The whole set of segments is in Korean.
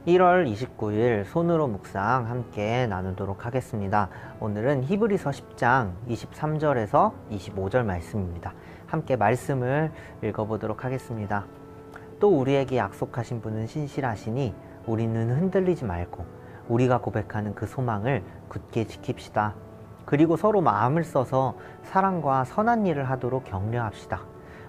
1월 29일 손으로 묵상 함께 나누도록 하겠습니다. 오늘은 히브리서 10장 23절에서 25절 말씀입니다. 함께 말씀을 읽어보도록 하겠습니다. 또 우리에게 약속하신 분은 신실하시니 우리는 흔들리지 말고 우리가 고백하는 그 소망을 굳게 지킵시다. 그리고 서로 마음을 써서 사랑과 선한 일을 하도록 격려합시다.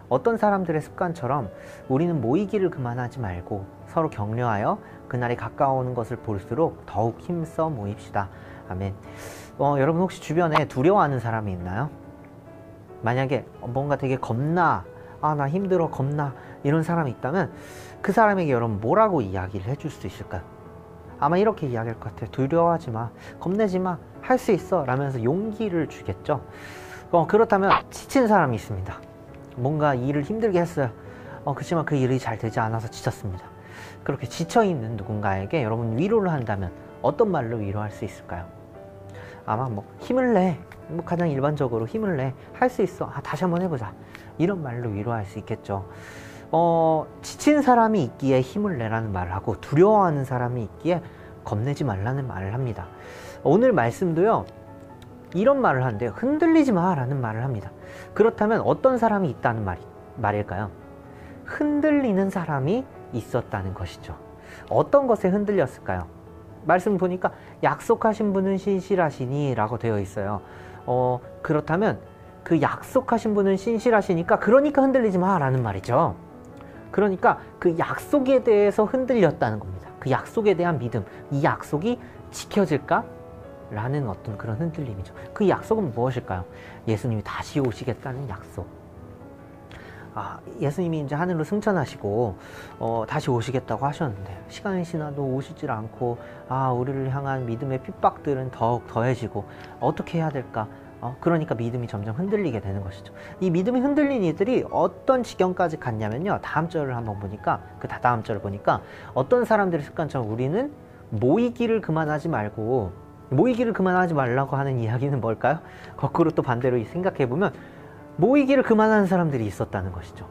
어떤 사람들의 습관처럼 우리는 모이기를 그만하지 말고 서로 격려하여 그날이 가까워오는 것을 볼수록 더욱 힘써 모입시다. 아멘. 여러분 혹시 주변에 두려워하는 사람이 있나요? 만약에 뭔가 되게 겁나, 나 힘들어, 겁나 이런 사람이 있다면 그 사람에게 여러분 뭐라고 이야기를 해줄 수 있을까요? 아마 이렇게 이야기할 것 같아요. 두려워하지 마, 겁내지 마, 할 수 있어 라면서 용기를 주겠죠. 그렇다면 지친 사람이 있습니다. 뭔가 일을 힘들게 했어요. 그렇지만 그 일이 잘 되지 않아서 지쳤습니다. 그렇게 지쳐있는 누군가에게 여러분 위로를 한다면 어떤 말로 위로할 수 있을까요? 아마 힘을 내, 가장 일반적으로 힘을 내, 할 수 있어, 다시 한번 해보자, 이런 말로 위로할 수 있겠죠. 지친 사람이 있기에 힘을 내라는 말을 하고 두려워하는 사람이 있기에 겁내지 말라는 말을 합니다. 오늘 말씀도요, 이런 말을 하는데요, 흔들리지 마 라는 말을 합니다. 그렇다면 어떤 사람이 있다는 말일까요? 흔들리는 사람이 있었다는 것이죠. 어떤 것에 흔들렸을까요? 말씀 보니까 약속하신 분은 신실하시니 라고 되어 있어요. 그렇다면 그 약속하신 분은 신실하시니까 그러니까 흔들리지 마 라는 말이죠. 그러니까 그 약속에 대해서 흔들렸다는 겁니다. 그 약속에 대한 믿음, 이 약속이 지켜질까? 라는 어떤 그런 흔들림이죠. 그 약속은 무엇일까요? 예수님이 다시 오시겠다는 약속. 예수님이 이제 하늘로 승천하시고 다시 오시겠다고 하셨는데 시간이 지나도 오시질 않고 우리를 향한 믿음의 핍박들은 더욱 더해지고 어떻게 해야 될까? 그러니까 믿음이 점점 흔들리게 되는 것이죠. 이 믿음이 흔들린 이들이 어떤 지경까지 갔냐면요, 다음 절을 한번 보니까, 그 다다음 절을 보니까 어떤 사람들의 습관처럼 우리는 모이기를 그만하지 말고, 모이기를 그만하지 말라고 하는 이야기는 뭘까요? 거꾸로 또 반대로 생각해보면 모이기를 그만하는 사람들이 있었다는 것이죠.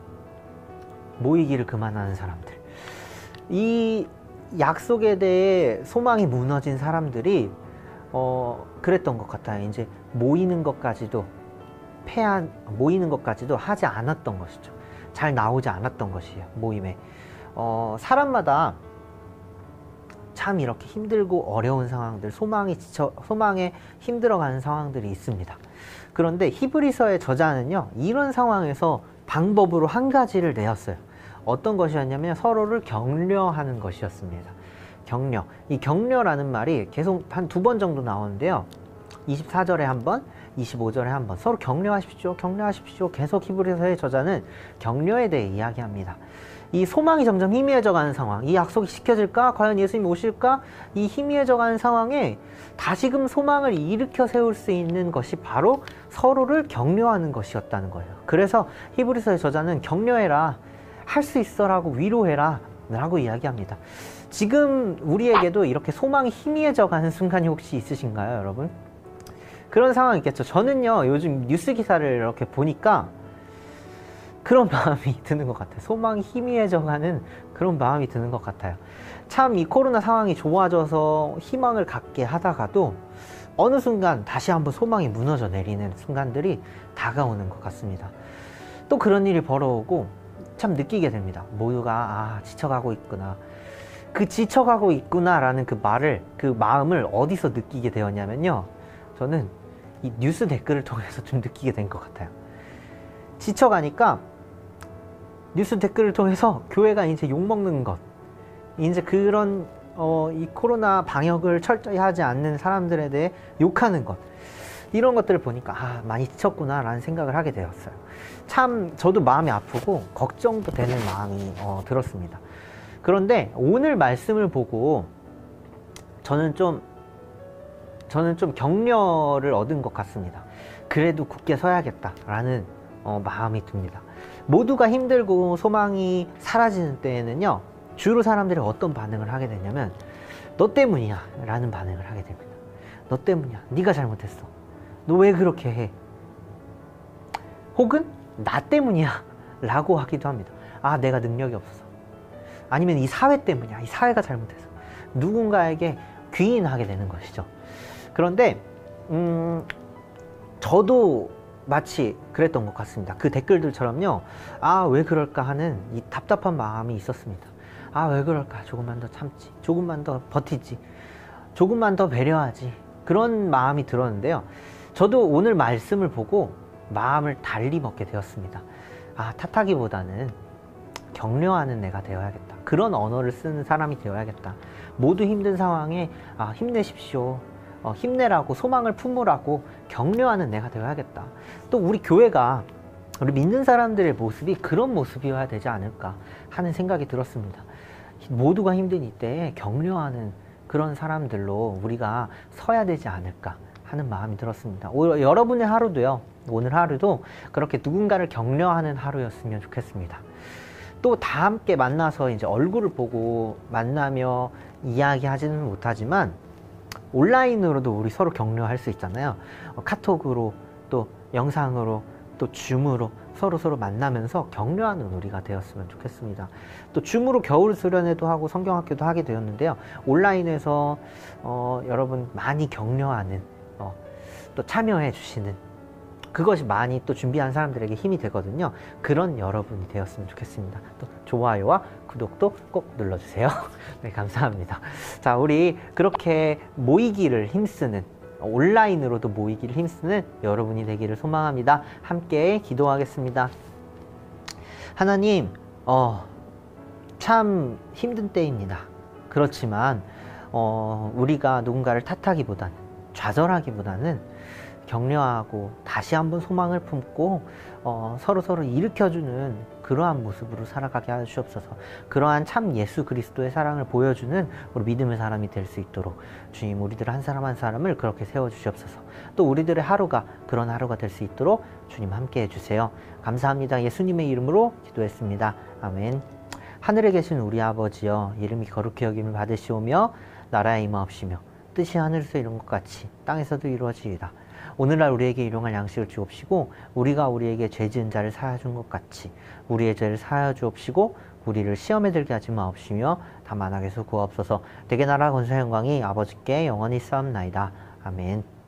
모이기를 그만하는 사람들. 이 약속에 대해 소망이 무너진 사람들이 그랬던 것 같아요. 이제 모이는 것까지도 하지 않았던 것이죠. 잘 나오지 않았던 것이에요. 모임에. 사람마다 참 이렇게 힘들고 어려운 상황들, 소망에 힘들어가는 상황들이 있습니다. 그런데 히브리서의 저자는요, 이런 상황에서 방법으로 한 가지를 내었어요. 어떤 것이었냐면 서로를 격려하는 것이었습니다. 격려. 이 격려라는 말이 계속 한 2번 정도 나오는데요. 24절에 한 번, 25절에 한 번. 서로 격려하십시오, 격려하십시오. 계속 히브리서의 저자는 격려에 대해 이야기합니다. 이 소망이 점점 희미해져가는 상황, 이 약속이 지켜질까? 과연 예수님이 오실까? 이 희미해져가는 상황에 다시금 소망을 일으켜 세울 수 있는 것이 바로 서로를 격려하는 것이었다는 거예요. 그래서 히브리서의 저자는 격려해라, 할 수 있어 라고 위로해라 라고 이야기합니다. 지금 우리에게도 이렇게 소망이 희미해져가는 순간이 혹시 있으신가요, 여러분? 그런 상황이 있겠죠. 저는요, 요즘 뉴스 기사를 이렇게 보니까 그런 마음이 드는 것 같아요. 소망이 희미해져가는 그런 마음이 드는 것 같아요. 참 이 코로나 상황이 좋아져서 희망을 갖게 하다가도 어느 순간 다시 한번 소망이 무너져 내리는 순간들이 다가오는 것 같습니다. 또 그런 일이 벌어오고 참 느끼게 됩니다. 모두가 지쳐가고 있구나. 그 지쳐가고 있구나 라는 그 마음을 어디서 느끼게 되었냐면요, 저는 이 뉴스 댓글을 통해서 좀 느끼게 된 것 같아요. 지쳐가니까 뉴스 댓글을 통해서 교회가 이제 욕먹는 것, 이제 그런 이 코로나 방역을 철저히 하지 않는 사람들에 대해 욕하는 것, 이런 것들을 보니까 많이 지쳤구나 라는 생각을 하게 되었어요. 참 저도 마음이 아프고 걱정도 되는 마음이 들었습니다. 그런데 오늘 말씀을 보고 저는 좀 격려를 얻은 것 같습니다. 그래도 굳게 서야겠다라는 마음이 듭니다. 모두가 힘들고 소망이 사라지는 때에는요, 주로 사람들이 어떤 반응을 하게 되냐면 너 때문이야 라는 반응을 하게 됩니다. 너 때문이야, 네가 잘못했어, 너 왜 그렇게 해, 혹은 나 때문이야 라고 하기도 합니다. 내가 능력이 없어서, 아니면 이 사회 때문이야, 이 사회가 잘못해서, 누군가에게 귀인하게 되는 것이죠. 그런데 저도 마치 그랬던 것 같습니다. 그 댓글들처럼요. 아, 왜 그럴까 하는 이 답답한 마음이 있었습니다. 아, 왜 그럴까? 조금만 더 참지. 조금만 더 버티지. 조금만 더 배려하지. 그런 마음이 들었는데요. 저도 오늘 말씀을 보고 마음을 달리 먹게 되었습니다. 아, 탓하기보다는 격려하는 내가 되어야겠다. 그런 언어를 쓰는 사람이 되어야겠다. 모두 힘든 상황에 힘내십시오. 힘내라고, 소망을 품으라고 격려하는 내가 되어야겠다. 또 우리 교회가, 우리 믿는 사람들의 모습이 그런 모습이어야 되지 않을까 하는 생각이 들었습니다. 모두가 힘든 이때에 격려하는 그런 사람들로 우리가 서야 되지 않을까 하는 마음이 들었습니다. 여러분의 하루도요, 오늘 하루도 그렇게 누군가를 격려하는 하루였으면 좋겠습니다. 또 다 함께 만나서 이제 얼굴을 보고 만나며 이야기하지는 못하지만 온라인으로도 우리 서로 격려할 수 있잖아요. 카톡으로, 또 영상으로, 또 줌으로 서로 만나면서 격려하는 우리가 되었으면 좋겠습니다. 또 줌으로 겨울 수련회도 하고 성경학교도 하게 되었는데요. 온라인에서 여러분 많이 격려하는, 또 참여해 주시는, 그것이 많이 또 준비한 사람들에게 힘이 되거든요. 그런 여러분이 되었으면 좋겠습니다. 또 좋아요와 구독도 꼭 눌러주세요. 네, 감사합니다. 자, 우리 그렇게 모이기를 힘쓰는, 온라인으로도 모이기를 힘쓰는 여러분이 되기를 소망합니다. 함께 기도하겠습니다. 하나님, 참 힘든 때입니다. 그렇지만 우리가 누군가를 탓하기보다는, 좌절하기보다는 격려하고 다시 한번 소망을 품고 서로 일으켜주는 그러한 모습으로 살아가게 하시옵소서. 그러한 참 예수 그리스도의 사랑을 보여주는 우리 믿음의 사람이 될 수 있도록 주님, 우리들 한 사람 한 사람을 그렇게 세워주시옵소서. 또 우리들의 하루가 그런 하루가 될 수 있도록 주님 함께 해주세요. 감사합니다. 예수님의 이름으로 기도했습니다. 아멘. 하늘에 계신 우리 아버지여, 이름이 거룩히 여김을 받으시오며 나라에 임하옵시며 뜻이 하늘에서 이룬 것 같이 땅에서도 이루어지이다. 오늘날 우리에게 일용할 양식을 주옵시고, 우리가 우리에게 죄 지은 자를 사하여 준 것 같이 우리의 죄를 사하여 주옵시고, 우리를 시험에 들게 하지 마옵시며 다만 악에서 구하옵소서. 대개 나라 권세 영광이 아버지께 영원히 쌓옵나이다. 아멘.